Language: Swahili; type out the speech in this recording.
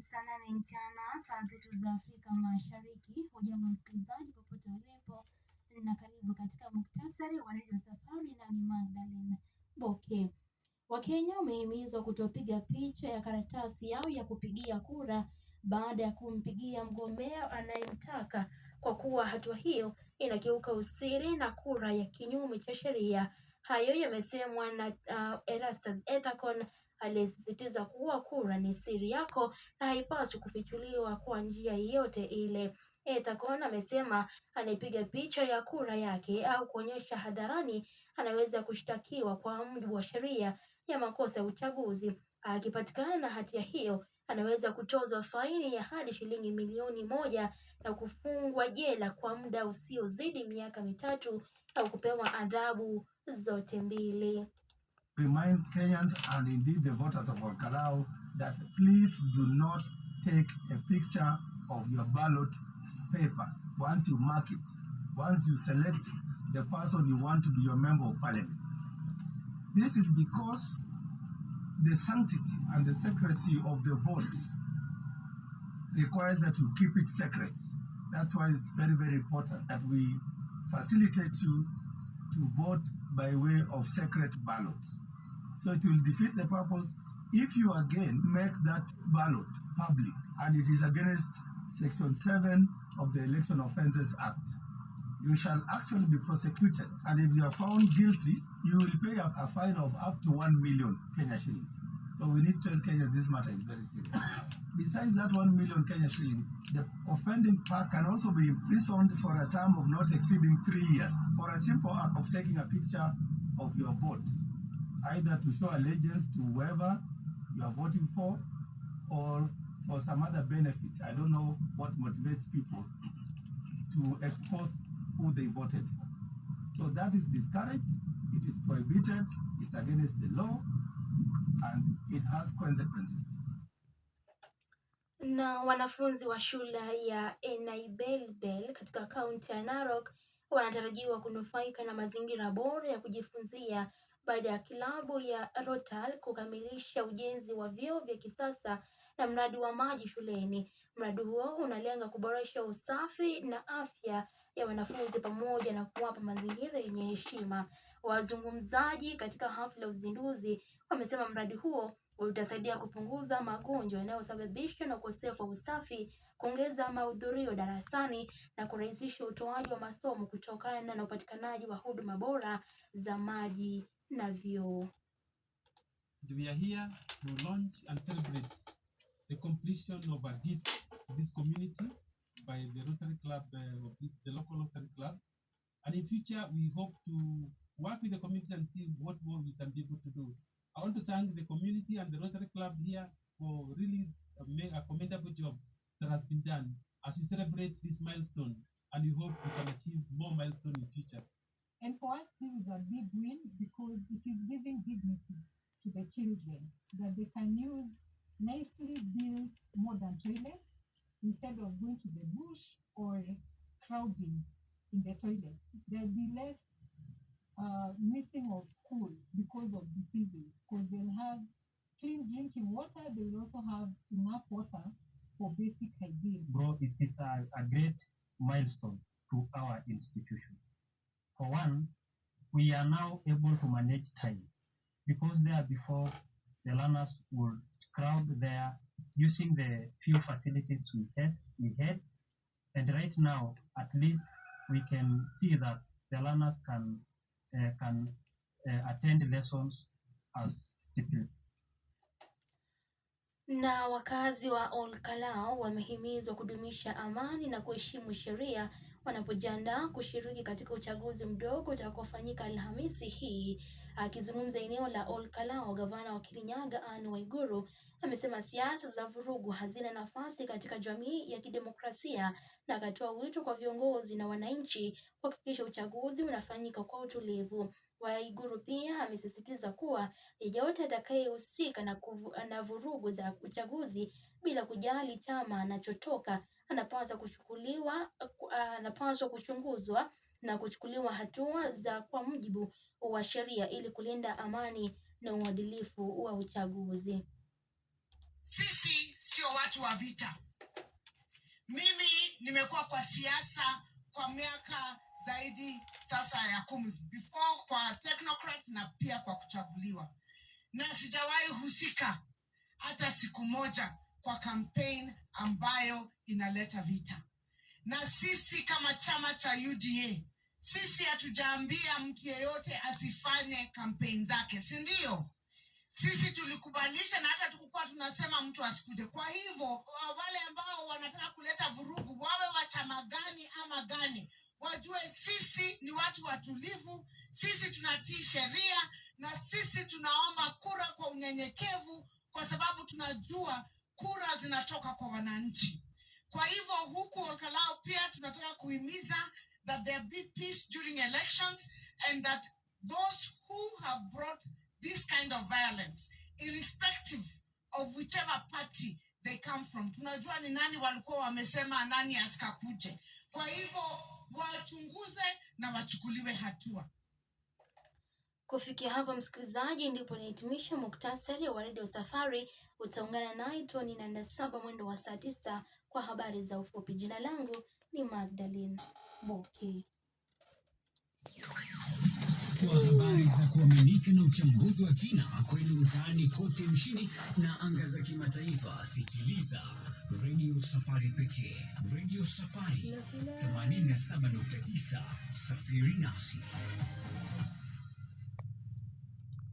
Ni saa 8 mchana saa zetu za Afrika Mashariki. Hujambo msikilizaji popote ulipo, na karibu katika muktasari wa Radio Safari na Magdalene Boke. Wakenya wamehimizwa kutopiga picha ya karatasi yao ya kupigia kura baada ya kumpigia mgombea anayemtaka, kwa kuwa hatua hiyo inakiuka usiri na kura ya kinyume cha sheria. Hayo yamesemwa na Erastus Ethekon, aliyesisitiza kuwa kura ni siri yako na haipaswi kufichuliwa kwa njia yoyote ile. Ethekon amesema anayepiga picha ya kura yake au kuonyesha hadharani anaweza kushtakiwa kwa mujibu wa sheria ya makosa ya uchaguzi. Akipatikana na hatia hiyo, anaweza kutozwa faini ya hadi shilingi milioni 1 na kufungwa jela kwa muda usiozidi miaka 3 au kupewa adhabu zote mbili. Remind Kenyans and indeed the voters of Olkalau that please do not take a picture of your ballot paper once you mark it, once you select the person you want to be your member of parliament. This is because the sanctity and the secrecy of the vote requires that you keep it secret. That's why it's very, very important that we facilitate you to vote by way of secret ballot. So it will defeat the purpose if you again make that ballot public, and it is against Section 7 of the Election Offences Act. You shall actually be prosecuted, and if you are found guilty, you will pay a fine of up to 1 million Kenya shillings. So we need to tell Kenyans this matter is very serious. Besides that 1 million Kenya shillings, the offending part can also be imprisoned for a term of not exceeding 3 years for a simple act of taking a picture of your vote, either to show allegiance to whoever you are voting for or for some other benefit. I don't know what motivates people to expose who they voted for. So that is discouraged, it is prohibited, it's against the law, and it has consequences. Na wanafunzi wa shule ya Enablebell katika kaunti ya Narok wanatarajiwa kunufaika na mazingira bora ya kujifunzia baada ya kilabu ya Rotal kukamilisha ujenzi wa vyoo vya kisasa na mradi wa maji shuleni. Mradi huo unalenga kuboresha usafi na afya ya wanafunzi pamoja na kuwapa mazingira yenye heshima. Wazungumzaji katika hafla ya uzinduzi wamesema mradi huo utasaidia kupunguza magonjwa yanayosababishwa na ukosefu wa usafi, kuongeza mahudhurio darasani na kurahisisha utoaji wa masomo kutokana na upatikanaji wa huduma bora za maji na vyoo. We are here to launch and celebrate the completion of a deed to this community by the Rotary Club, the local Rotary Club. And in future, we hope to work with the community and see what more we can be able to do. I want to thank the community and the Rotary Club here for really a commendable job that has been done as we celebrate this milestone, and we hope we can achieve more milestones in future. And for us, this is a big win because it is giving dignity to the children that they can use nicely built modern toilets instead of going to the bush or crowding in the toilets. There will be less missing of school because of diseases, because they'll have clean drinking water. They will also have enough water for basic hygiene. Bro, it is a great milestone to our institution. For one, we are now able to manage time, because there before the learners would crowd there using the few facilities we had, and right now at least we can see that the learners can attend lessons as stipulated. Na wakazi wa Olkalau wamehimizwa kudumisha amani na kuheshimu sheria wanapojiandaa kushiriki katika uchaguzi mdogo utakaofanyika Alhamisi hii. Akizungumza eneo la Olkalau, gavana wa Kirinyaga Anne Waiguru amesema siasa za vurugu hazina nafasi katika jamii ya kidemokrasia, na akatoa wito kwa viongozi na wananchi kuhakikisha uchaguzi unafanyika kwa utulivu. Waiguru pia amesisitiza kuwa yeyote atakayehusika na vurugu za uchaguzi bila kujali chama anachotoka anapaswa kuchunguzwa na kuchukuliwa hatua za kwa mujibu wa sheria ili kulinda amani na uadilifu wa uchaguzi. Sisi sio watu wa vita. Mimi nimekuwa kwa siasa kwa miaka zaidi sasa ya 10, before kwa technocrat na pia kwa kuchaguliwa, na sijawahi husika hata siku moja kwa campaign ambayo inaleta vita. Na sisi kama chama cha UDA, sisi hatujaambia mtu yeyote asifanye campaign zake, si ndio? Sisi tulikubalisha na hata tukukua tunasema mtu asikuje. Kwa hivyo wale ambao wanataka kuleta vurugu, wawe wa chama gani ama gani, wajue sisi ni watu watulivu, sisi tunatii sheria, na sisi tunaomba kura kwa unyenyekevu, kwa sababu tunajua kura zinatoka kwa wananchi. Kwa hivyo huku Olkalau pia tunataka kuhimiza that there be peace during elections, and that those who have brought this kind of violence, irrespective of whichever party they come from, tunajua ni nani walikuwa wamesema nani asikakuje. Kwa hivyo wachunguze na wachukuliwe hatua. Kufikia hapa msikilizaji, ndipo nihitimisha muktasari wa Radio Safari. Utaungana naye Tony Nandasaba mwendo wa saa 9 kwa habari za ufupi. Jina langu ni Magdalene Boke. Kwa habari za kuaminika na uchambuzi wa kina kwenu mtaani kote nchini na anga za kimataifa, sikiliza Radio Safari pekee. Radio Safari 87.9, safiri nasi.